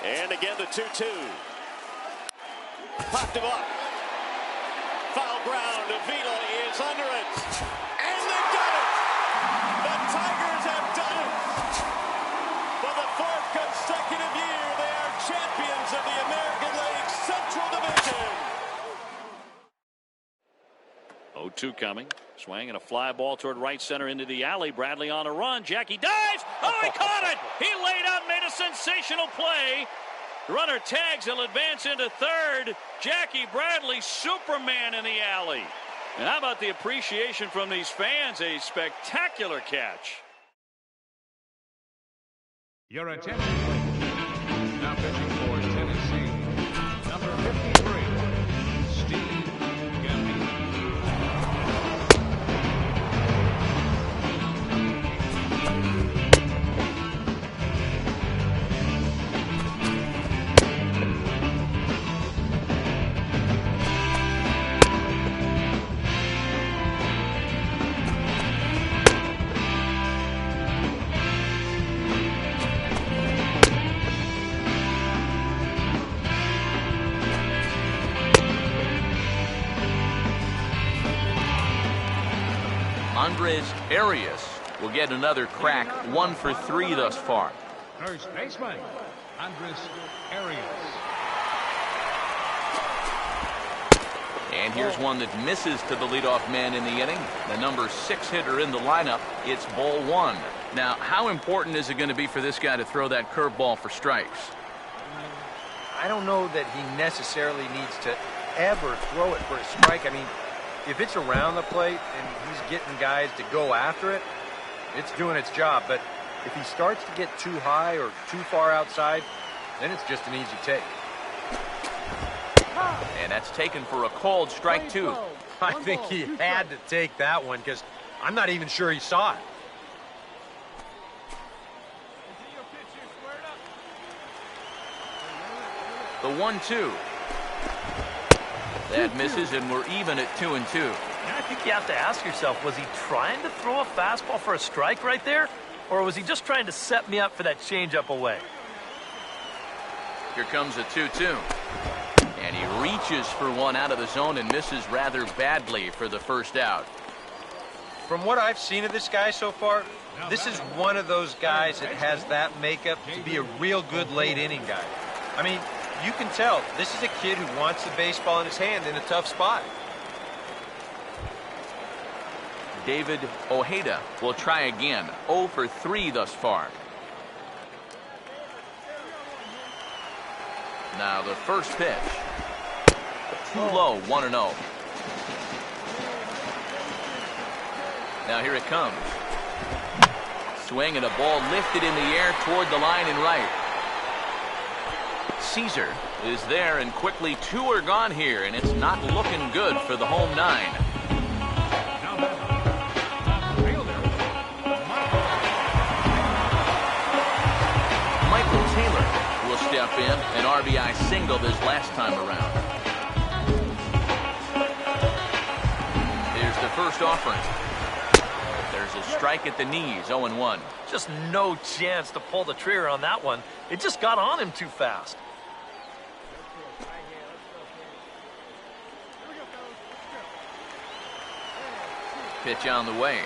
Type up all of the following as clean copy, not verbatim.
And again the 2-2. Popped him up. Foul ground. Avila is under it. And they've done it. The Tigers have done it. For the fourth consecutive year, they are champions of the American League Central Division. 0-2 coming. Swing and a fly ball toward right center into the alley. Bradley on a run. Jackie dives. Oh, he caught it. He laid out, made a sensational play. Runner tags. He'll advance into third. Jackie Bradley, Superman in the alley. And how about the appreciation from these fans? A spectacular catch. Your attention, please. Now pitching for Tennessee, number 53, Steve Gambino. Andres Arias will get another crack, 1 for 3 thus far. First baseman, Andres Arias. And here's one that misses to the leadoff man in the inning. The number 6 hitter in the lineup. It's ball 1. Now, how important is it going to be for this guy to throw that curveball for strikes? I don't know that he necessarily needs to ever throw it for a strike. I mean, if it's around the plate and he's getting guys to go after it, it's doing its job. But if he starts to get too high or too far outside, then it's just an easy take. And that's taken for a called strike 2. I think he had to take that one because I'm not even sure he saw it. The 1-2. That misses, and we're even at 2-2. I think you have to ask yourself, was he trying to throw a fastball for a strike right there? Or was he just trying to set me up for that changeup away? Here comes a 2-2. And he reaches for one out of the zone and misses rather badly for the first out. From what I've seen of this guy so far, this is one of those guys that has that makeup to be a real good late inning guy. I mean, you can tell this is a kid who wants the baseball in his hand in a tough spot. David Ojeda will try again. 0 for 3 thus far. Now the first pitch. Too low, 1-0. Now here it comes. Swing and a ball lifted in the air toward the line and right. Caesar is there, and quickly 2 are gone here, and it's not looking good for the home 9. Michael Taylor will step in, an RBI single this last time around. Here's the first offering. There's a strike at the knees, 0-1. Just no chance to pull the trigger on that one. It just got on him too fast. Pitch on the way.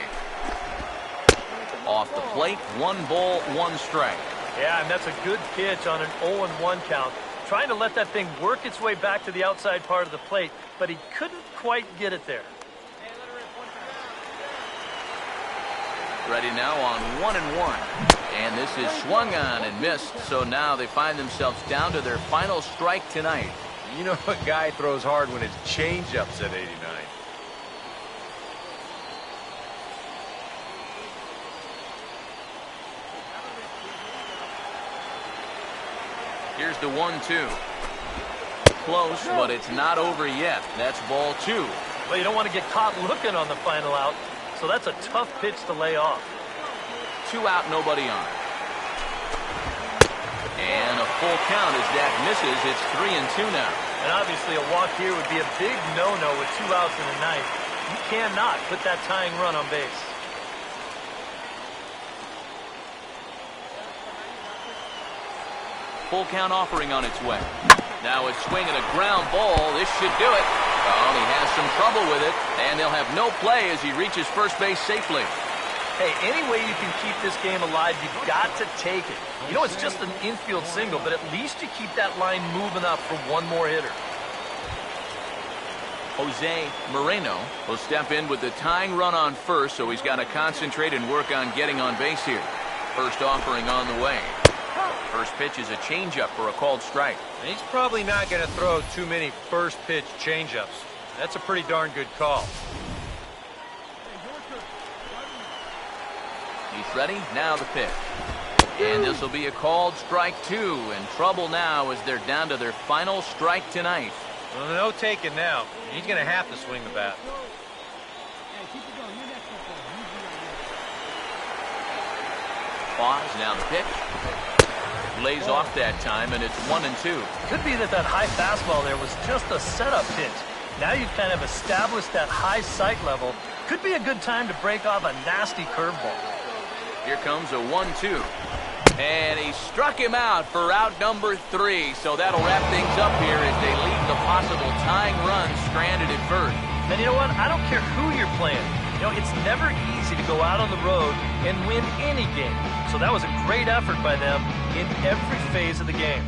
Off the plate, 1 ball, 1 strike. Yeah, and that's a good pitch on an 0-1 count. Trying to let that thing work its way back to the outside part of the plate, but he couldn't quite get it there. Ready now on 1-1. And this is swung on and missed, so now they find themselves down to their final strike tonight. You know a guy throws hard when his changeup's at 89. Here's the 1-2. Close, but it's not over yet. That's ball 2. Well, you don't want to get caught looking on the final out, so that's a tough pitch to lay off. 2 out, nobody on. And a full count as that misses. It's 3-2 now. And obviously a walk here would be a big no-no with 2 outs in the ninth. You cannot put that tying run on base. full count offering on its way. Now a swing and a ground ball. This should do it. Oh, he has some trouble with it, and they'll have no play as he reaches first base safely. Hey, any way you can keep this game alive, you've got to take it. You know, it's just an infield single, but at least you keep that line moving up for one more hitter. Jose Moreno will step in with the tying run on first, so he's got to concentrate and work on getting on base here. First offering on the way. First pitch is a changeup for a called strike. And he's probably not going to throw too many first pitch changeups. That's a pretty darn good call. He's ready. Now the pitch. And this will be a called strike two. In trouble now as they're down to their final strike tonight. Well, no taking now. He's going to have to swing the bat. Pause. Now the pitch. Lays off that time, and it's 1-2. Could be that high fastball there was just a setup pitch. Now you've kind of established that high sight level. Could be a good time to break off a nasty curveball. Here comes a 1-2. And he struck him out for out number 3. So that'll wrap things up here as they leave the possible tying run stranded at first. And you know what? I don't care who you're playing. You know, it's never easy to go out on the road and win any game. So that was a great effort by them in every phase of the game.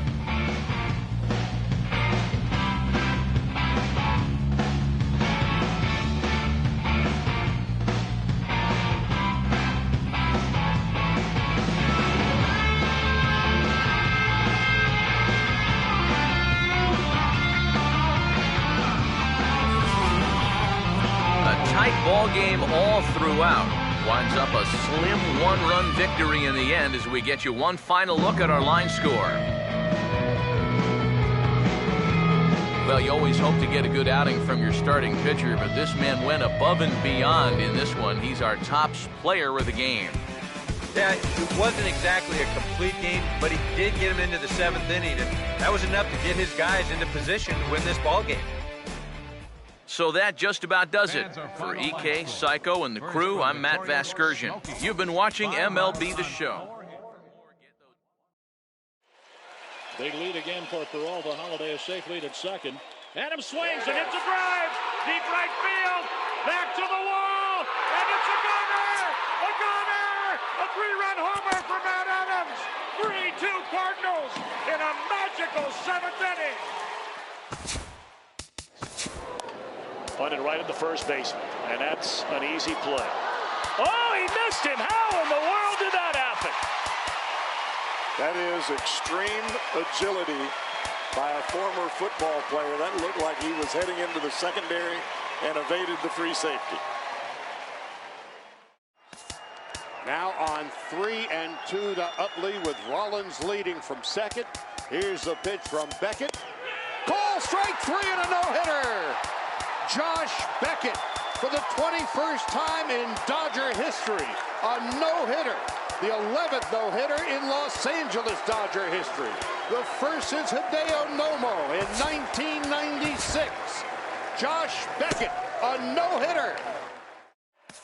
Ball game all throughout. Winds up a slim 1-run victory in the end as we get you one final look at our line score. Well, you always hope to get a good outing from your starting pitcher, but this man went above and beyond in this one. He's our top player of the game. Yeah, it wasn't exactly a complete game, but he did get him into the 7th inning, and that was enough to get his guys into position to win this ball game. So that just about does it. For EK, Psycho, and the crew, I'm Matt Vasgersian. You've been watching MLB The Show. Big lead again for Peralta. Holiday a safe lead at second. Adams swings and hits a drive. Deep right field. Back to the wall. And it's a gunner. A gunner. A 3-run homer for Matt Adams. 3-2 Cardinals in a magical 7th inning. Punted right at the first baseman, and that's an easy play. Oh, he missed him. How in the world did that happen? That is extreme agility by a former football player. That looked like he was heading into the secondary and evaded the free safety. Now on 3-2 to Utley with Rollins leading from second. Here's the pitch from Beckett. Call strike 3 and a no-hitter. Josh Beckett, for the 21st time in Dodger history, a no-hitter. The 11th no-hitter in Los Angeles Dodger history. The first since Hideo Nomo in 1996. Josh Beckett, a no-hitter.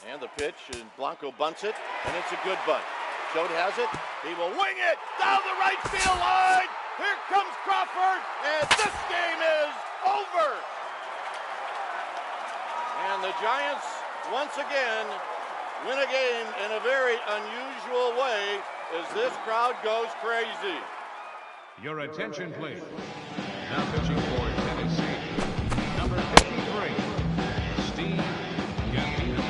And the pitch, and Blanco bunts it, and it's a good bunt. Schode has it. He will wing it down the right field line. Here comes Crawford, and this game is over. And the Giants, once again, win a game in a very unusual way as this crowd goes crazy. Your attention, please. Now pitching for Tennessee, number 53, Steve Gambino.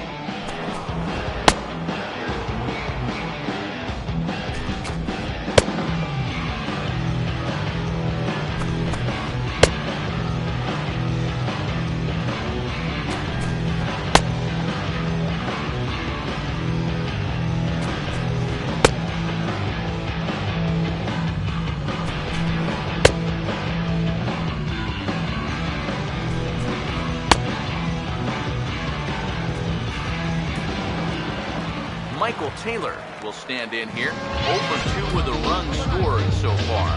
Michael Taylor will stand in here. 0-2 with a run scored so far.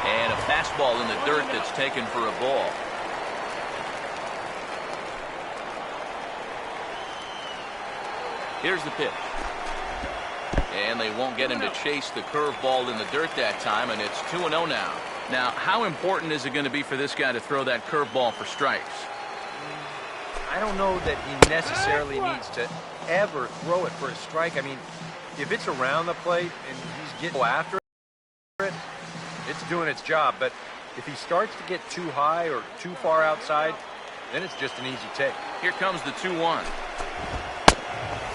And a fastball in the dirt that's taken for a ball. Here's the pitch. And they won't get him to chase the curveball in the dirt that time, and it's 2-0 now. Now, how important is it going to be for this guy to throw that curveball for strikes? I don't know that he necessarily needs to ever throw it for a strike. I mean, if it's around the plate and he's getting after it, it's doing its job. But if he starts to get too high or too far outside, then it's just an easy take. Here comes the 2-1.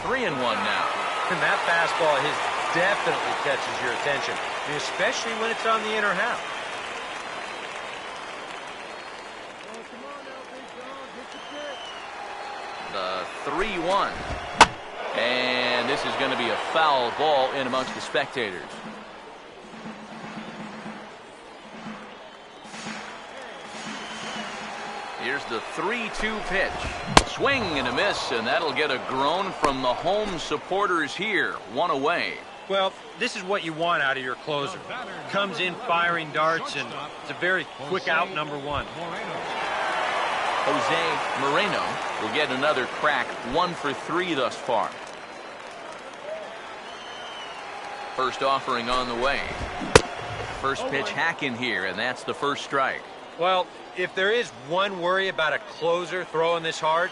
3-1 now. And that fastball of his definitely catches your attention, I mean, especially when it's on the inner half. The 3-1. And this is going to be a foul ball in amongst the spectators. Here's the 3-2 pitch. Swing and a miss, and that'll get a groan from the home supporters here. One away. Well, this is what you want out of your closer. Comes in firing darts, and it's a very quick out, number one. Jose Moreno will get another crack, 1 for 3 thus far. First offering on the way. First pitch hack in here, and that's the first strike. Well, if there is one worry about a closer throwing this hard,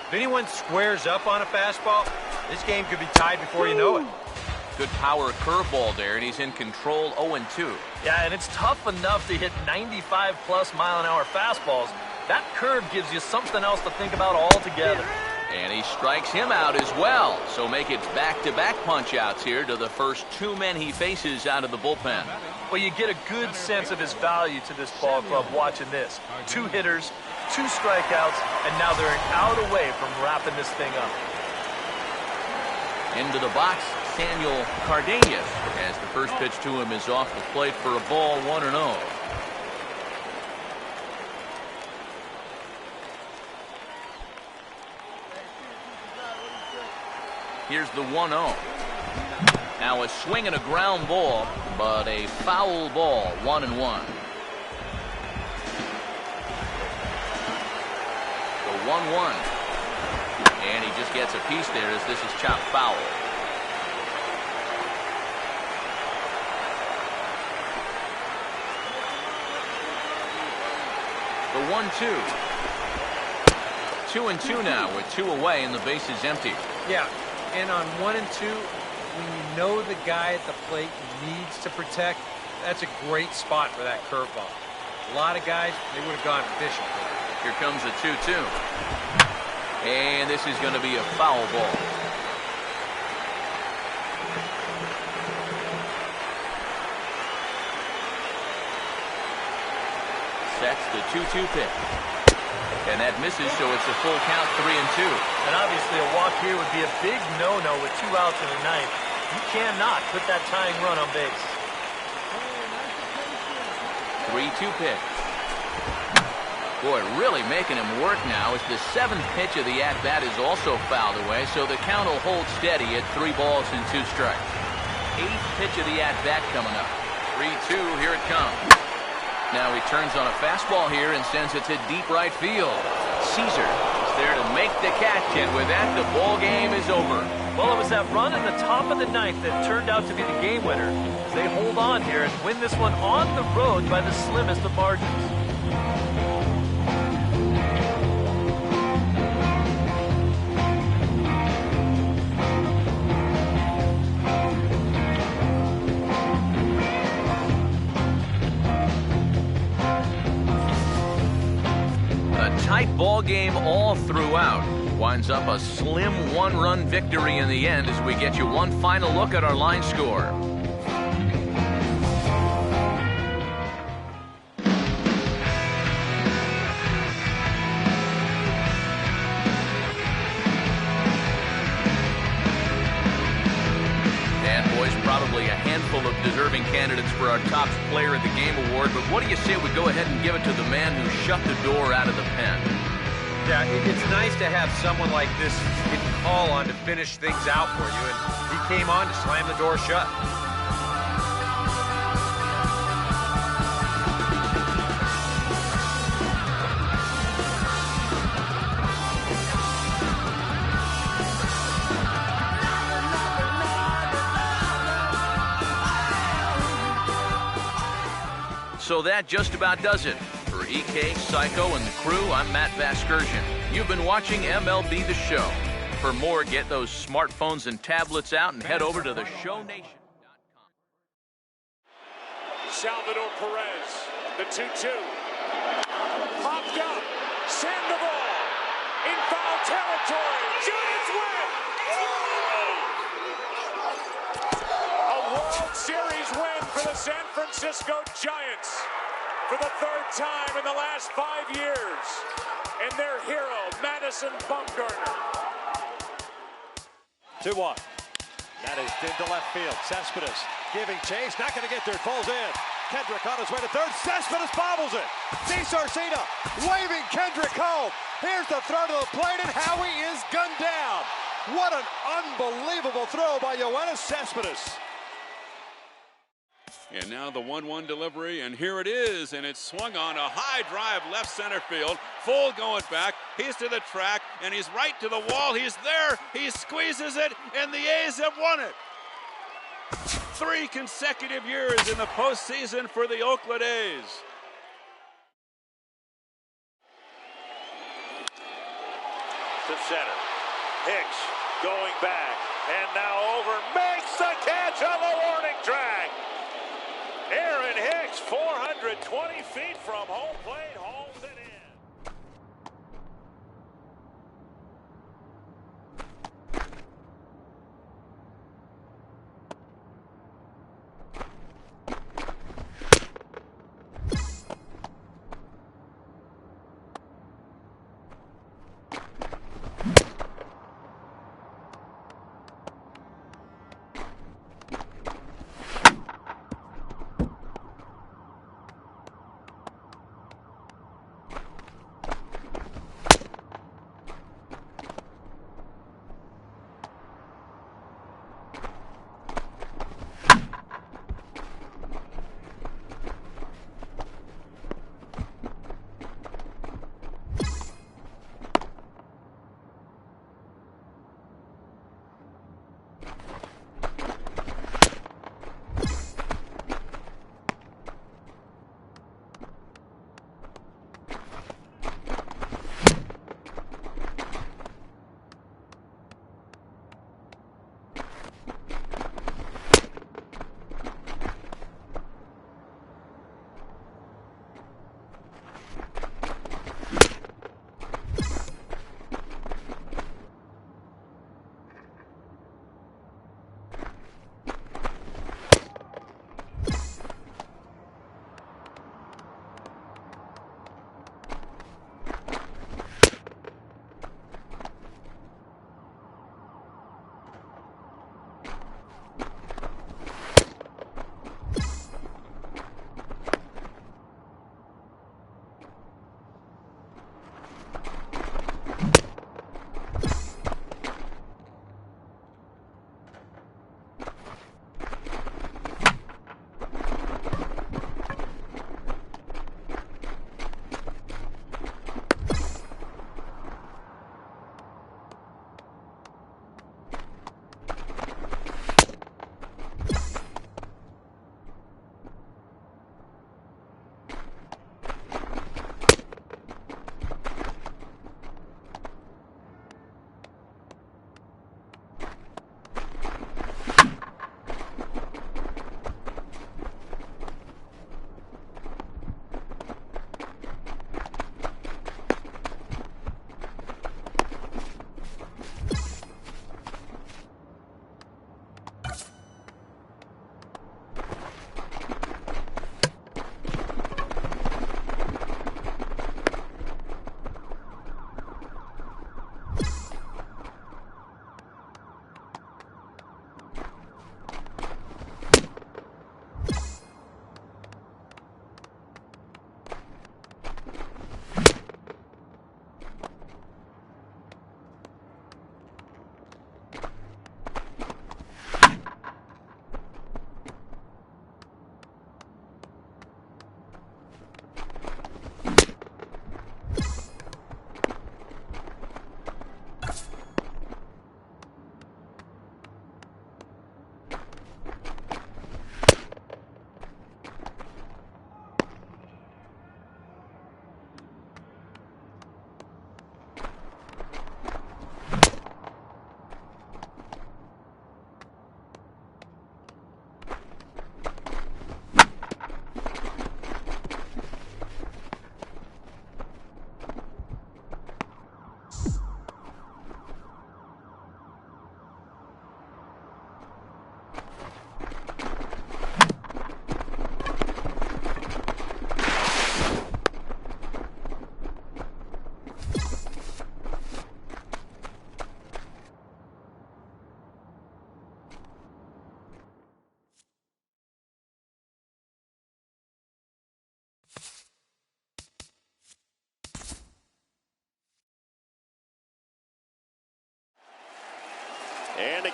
if anyone squares up on a fastball, this game could be tied before you know it. Good power curveball there, and he's in control 0-2. Yeah, and it's tough enough to hit 95-plus mile-an-hour fastballs. That curve gives you something else to think about altogether. And he strikes him out as well. So make it back-to-back punch-outs here to the first 2 men he faces out of the bullpen. Well, you get a good sense of his value to this ball club watching this. 2 hitters, 2 strikeouts, and now they're an out away from wrapping this thing up. Into the box, Samuel Cardenas, as the first pitch to him is off the plate for a ball, 1-0. Here's the 1-0. Now a swing and a ground ball, but a foul ball, 1-1. The 1-1. And he just gets a piece there as this is chopped foul. The 1-2. 2-2 now with 2 away and the base is empty. Yeah, and on 1 and 2, when you know the guy at the plate needs to protect, that's a great spot for that curveball. A lot of guys, they would have gone fishing for that. Here comes a 2-2. And this is going to be a foul ball. Sets the 2-2 pitch. And that misses, so it's a full count, 3-2. And obviously a walk here would be a big no-no with 2 outs in the ninth. You cannot put that tying run on base. 3-2 pitch. Boy, really making him work now as the 7th pitch of the at-bat is also fouled away, so the count will hold steady at 3 balls and 2 strikes. 8th pitch of the at-bat coming up. 3-2, here it comes. Now he turns on a fastball here and sends it to deep right field. Caesar is there to make the catch, and with that, the ball game is over. Well, it was that run in the top of the ninth that turned out to be the game winner. They hold on here and win this one on the road by the slimmest of margins. Tight ball game all throughout. Winds up a slim 1-run victory in the end as we get you one final look at our line score. Probably a handful of deserving candidates for our top player at the game award, but what do you say we go ahead and give it to the man who shut the door out of the pen? Yeah, it's nice to have someone like this you can call on to finish things out for you, and he came on to slam the door shut. So that just about does it. For EK, Psycho, and the crew, I'm Matt Vasgersian. You've been watching MLB The Show. For more, get those smartphones and tablets out and head over to theshownation.com. Salvador Perez, the 2-2. Popped up. Sandoval in foul territory. Giants win! A World Series win for the San Francisco Giants for the third time in the last 5 years. And their hero, Madison Bumgarner. 2-1. That is into left field. Cespedes giving chase. Not going to get there. Falls in. Kendrick on his way to third. Cespedes bobbles it. DeSarcina waving Kendrick home. Here's the throw to the plate, and Howie is gunned down. What an unbelievable throw by Yoenis Cespedes. And now the 1-1 delivery, and here it is, and it's swung on a high drive left center field. Full going back. He's to the track, and he's right to the wall. He's there. He squeezes it, and the A's have won it. 3 consecutive years in the postseason for the Oakland A's. To center. Hicks going back, and now over, makes the catch on the warning track. Aaron Hicks, 420 feet from home plate, holds it in.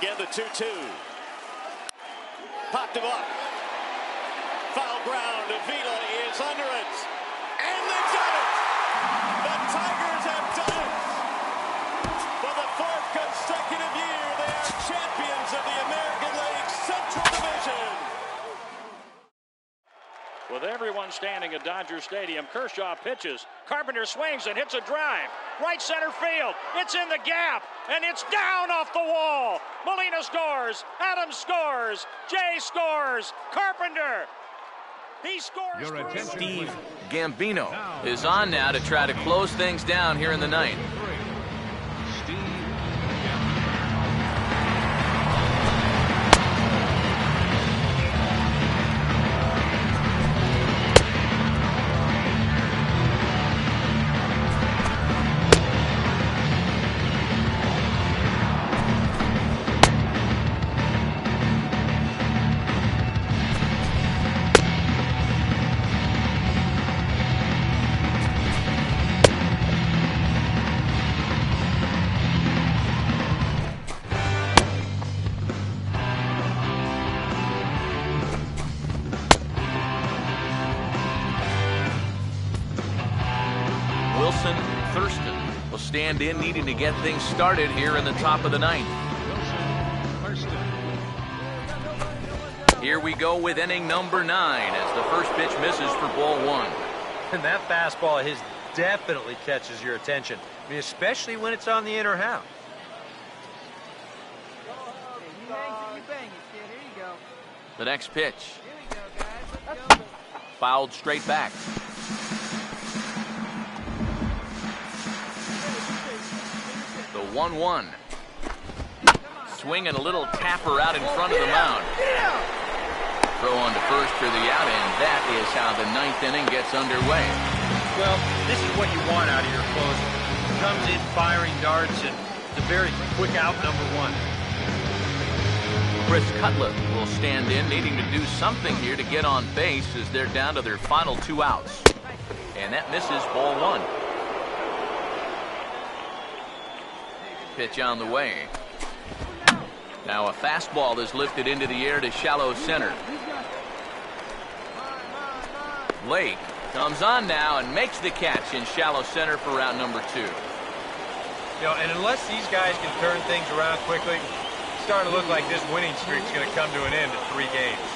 again the 2-2. Popped him up. Foul ground. Avila is under it. And they've done it. The Tigers have done it. For the fourth consecutive year, they are champions of the American League Central Division. With everyone standing at Dodger Stadium, Kershaw pitches. Carpenter swings and hits a drive. Right center field. It's in the gap, and it's down off the wall. Molina scores. Adams scores. Jay scores. Carpenter. He scores. Your attention, Steve please. Gambino is on now to try to close things down here in the ninth. Steve Gambino. Thurston will stand in, needing to get things started here in the top of the ninth. Here we go with inning number 9 as the first pitch misses for ball 1. And that fastball of his definitely catches your attention. I mean, especially when it's on the inner half. The next pitch. Fouled straight back. The 1-1. Swinging a little tapper out in front of the mound. Throw on to first for the out, and that is how the 9th inning gets underway. Well, this is what you want out of your closer. Comes in firing darts, and it's a very quick out, number 1. Chris Cutler will stand in, needing to do something here to get on base as they're down to their final 2 outs. And that misses ball 1. Pitch on the way. Now a fastball is lifted into the air to shallow center. Blake comes on now and makes the catch in shallow center for round number 2. You know, and unless these guys can turn things around quickly, it's starting to look like this winning streak is going to come to an end in 3 games.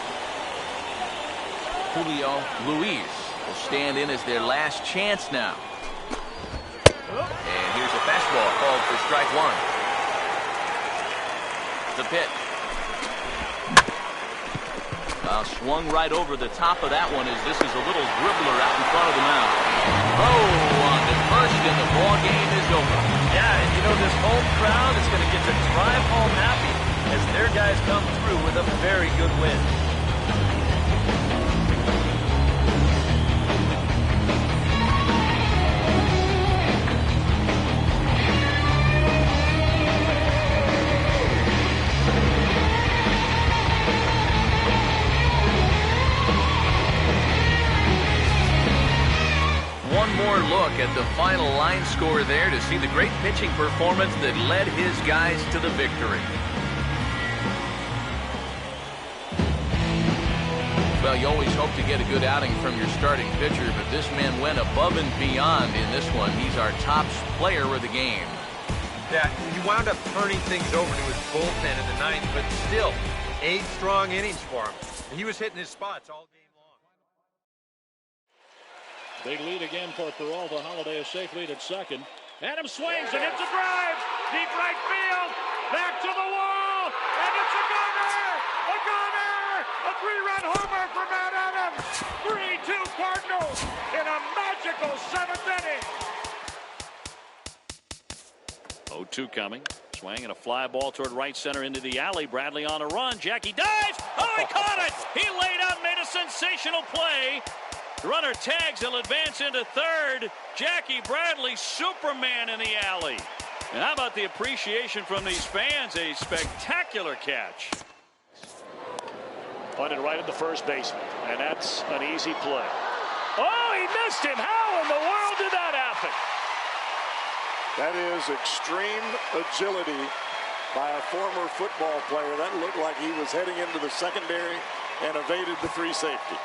Julio Luis will stand in as their last chance now. And here's a fastball called for strike 1. The pitch. Swung right over the top of that one as this is a little dribbler out in front of the mound. Oh, on to first, and the ball game is over. Yeah, and you know this home crowd is going to get to drive home happy as their guys come through with a very good win. More look at the final line score there to see the great pitching performance that led his guys to the victory. Well, you always hope to get a good outing from your starting pitcher, but this man went above and beyond in this one. He's our top player of the game. Yeah, he wound up turning things over to his bullpen in the 9th, but still, 8 strong innings for him. He was hitting his spots all game long. Big lead again for Peralta. Holiday a safe lead at second. Adams swings and hits a drive. Deep right field. Back to the wall. And it's a gunner. A gunner. A 3-run homer for Matt Adams. 3-2 Cardinals in a magical 7th inning. 0-2 coming. Swing and a fly ball toward right center into the alley. Bradley on a run. Jackie dives. Oh, he caught it. He laid out and made a sensational play. The runner tags. He'll advance into third. Jackie Bradley, Superman in the alley. And how about the appreciation from these fans? A spectacular catch. Punted right at the first baseman. And that's an easy play. Oh, he missed him. How in the world did that happen? That is extreme agility by a former football player. That looked like he was heading into the secondary and evaded the free safety.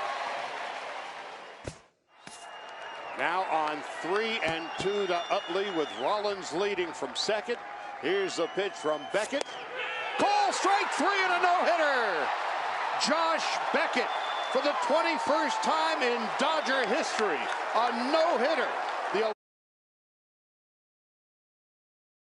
Now on 3-2 to Utley with Rollins leading from second. Here's the pitch from Beckett. Call strike 3 and a no-hitter. Josh Beckett, for the 21st time in Dodger history, a no-hitter.